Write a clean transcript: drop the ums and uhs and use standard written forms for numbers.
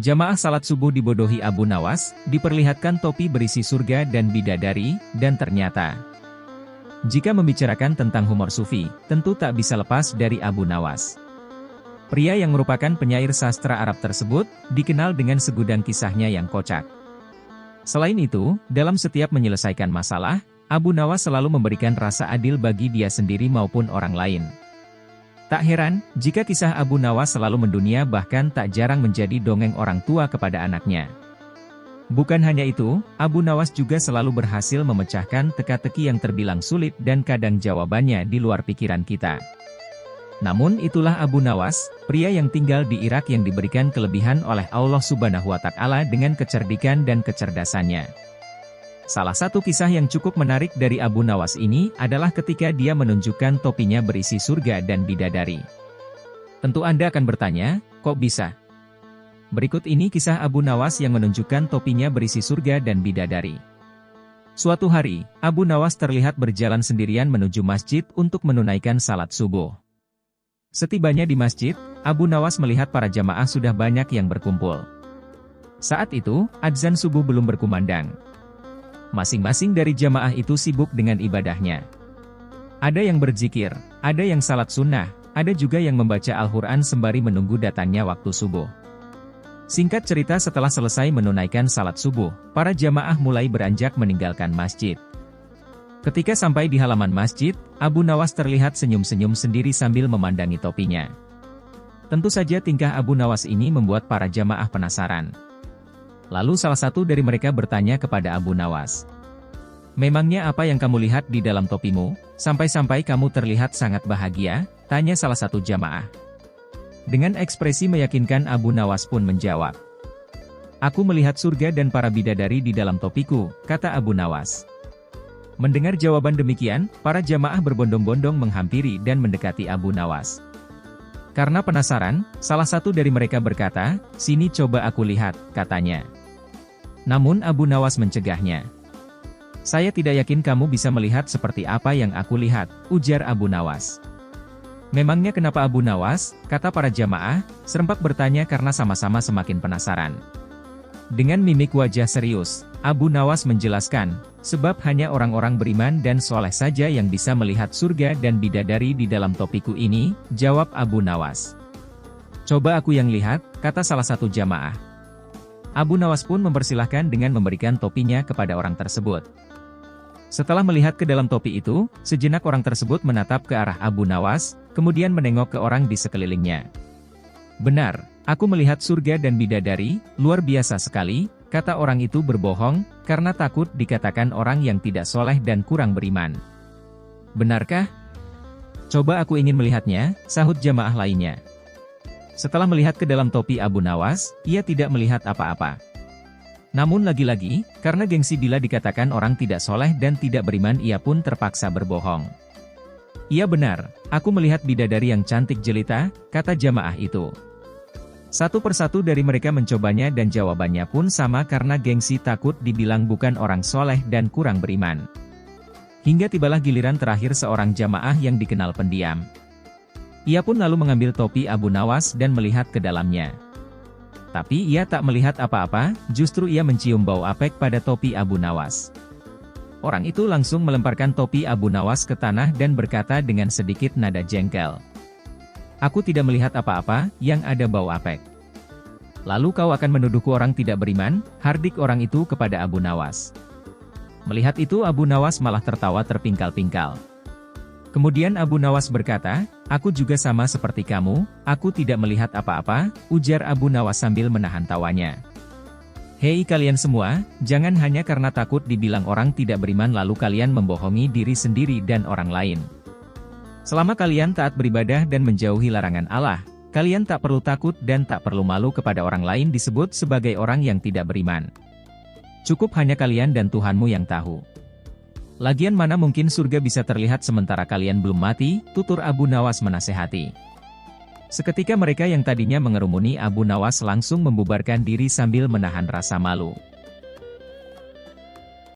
Jamaah salat subuh dibodohi Abu Nawas, diperlihatkan topi berisi surga dan bidadari, dan ternyata, jika membicarakan tentang humor sufi, tentu tak bisa lepas dari Abu Nawas. Pria yang merupakan penyair sastra Arab tersebut, dikenal dengan segudang kisahnya yang kocak. Selain itu, dalam setiap menyelesaikan masalah, Abu Nawas selalu memberikan rasa adil bagi dia sendiri maupun orang lain. Tak heran, jika kisah Abu Nawas selalu mendunia bahkan tak jarang menjadi dongeng orang tua kepada anaknya. Bukan hanya itu, Abu Nawas juga selalu berhasil memecahkan teka-teki yang terbilang sulit dan kadang jawabannya di luar pikiran kita. Namun itulah Abu Nawas, pria yang tinggal di Irak yang diberikan kelebihan oleh Allah Subhanahu wa Ta'ala dengan kecerdikan dan kecerdasannya. Salah satu kisah yang cukup menarik dari Abu Nawas ini adalah ketika dia menunjukkan topinya berisi surga dan bidadari. Tentu Anda akan bertanya, kok bisa? Berikut ini kisah Abu Nawas yang menunjukkan topinya berisi surga dan bidadari. Suatu hari, Abu Nawas terlihat berjalan sendirian menuju masjid untuk menunaikan salat subuh. Setibanya di masjid, Abu Nawas melihat para jamaah sudah banyak yang berkumpul. Saat itu, adzan subuh belum berkumandang. Masing-masing dari jamaah itu sibuk dengan ibadahnya. Ada yang berzikir, ada yang salat sunnah, ada juga yang membaca Al-Quran sembari menunggu datangnya waktu subuh. Singkat cerita, setelah selesai menunaikan salat subuh, para jamaah mulai beranjak meninggalkan masjid. Ketika sampai di halaman masjid, Abu Nawas terlihat senyum-senyum sendiri sambil memandangi topinya. Tentu saja tingkah Abu Nawas ini membuat para jamaah penasaran. Lalu salah satu dari mereka bertanya kepada Abu Nawas, "Memangnya apa yang kamu lihat di dalam topimu, sampai-sampai kamu terlihat sangat bahagia?" tanya salah satu jamaah. Dengan ekspresi meyakinkan Abu Nawas pun menjawab, "Aku melihat surga dan para bidadari di dalam topiku," kata Abu Nawas. Mendengar jawaban demikian, para jamaah berbondong-bondong menghampiri dan mendekati Abu Nawas. Karena penasaran, salah satu dari mereka berkata, "Sini coba aku lihat," katanya. Namun Abu Nawas mencegahnya. "Saya tidak yakin kamu bisa melihat seperti apa yang aku lihat," ujar Abu Nawas. "Memangnya kenapa Abu Nawas?" kata para jamaah, serempak bertanya karena sama-sama semakin penasaran. Dengan mimik wajah serius, Abu Nawas menjelaskan, "Sebab hanya orang-orang beriman dan soleh saja yang bisa melihat surga dan bidadari di dalam topiku ini," jawab Abu Nawas. "Coba aku yang lihat," kata salah satu jamaah. Abu Nawas pun mempersilahkan dengan memberikan topinya kepada orang tersebut. Setelah melihat ke dalam topi itu, sejenak orang tersebut menatap ke arah Abu Nawas, kemudian menengok ke orang di sekelilingnya. "Benar, aku melihat surga dan bidadari, luar biasa sekali," kata orang itu berbohong, karena takut dikatakan orang yang tidak soleh dan kurang beriman. "Benarkah? Coba aku ingin melihatnya," sahut jamaah lainnya. Setelah melihat ke dalam topi Abu Nawas, ia tidak melihat apa-apa. Namun lagi-lagi, karena gengsi bila dikatakan orang tidak soleh dan tidak beriman, ia pun terpaksa berbohong. "Iya benar, aku melihat bidadari yang cantik jelita," kata jamaah itu. Satu persatu dari mereka mencobanya dan jawabannya pun sama karena gengsi takut dibilang bukan orang soleh dan kurang beriman. Hingga tibalah giliran terakhir seorang jamaah yang dikenal pendiam. Ia pun lalu mengambil topi Abu Nawas dan melihat ke dalamnya. Tapi ia tak melihat apa-apa, justru ia mencium bau apek pada topi Abu Nawas. Orang itu langsung melemparkan topi Abu Nawas ke tanah dan berkata dengan sedikit nada jengkel, "Aku tidak melihat apa-apa, yang ada bau apek." "Lalu kau akan menuduhku orang tidak beriman?" hardik orang itu kepada Abu Nawas. Melihat itu Abu Nawas malah tertawa terpingkal-pingkal. Kemudian Abu Nawas berkata, "Aku juga sama seperti kamu, aku tidak melihat apa-apa," ujar Abu Nawas sambil menahan tawanya. "Hei kalian semua, jangan hanya karena takut dibilang orang tidak beriman lalu kalian membohongi diri sendiri dan orang lain. Selama kalian taat beribadah dan menjauhi larangan Allah, kalian tak perlu takut dan tak perlu malu kepada orang lain disebut sebagai orang yang tidak beriman. Cukup hanya kalian dan Tuhanmu yang tahu. Lagian mana mungkin surga bisa terlihat sementara kalian belum mati," tutur Abu Nawas menasehati. Seketika mereka yang tadinya mengerumuni Abu Nawas langsung membubarkan diri sambil menahan rasa malu.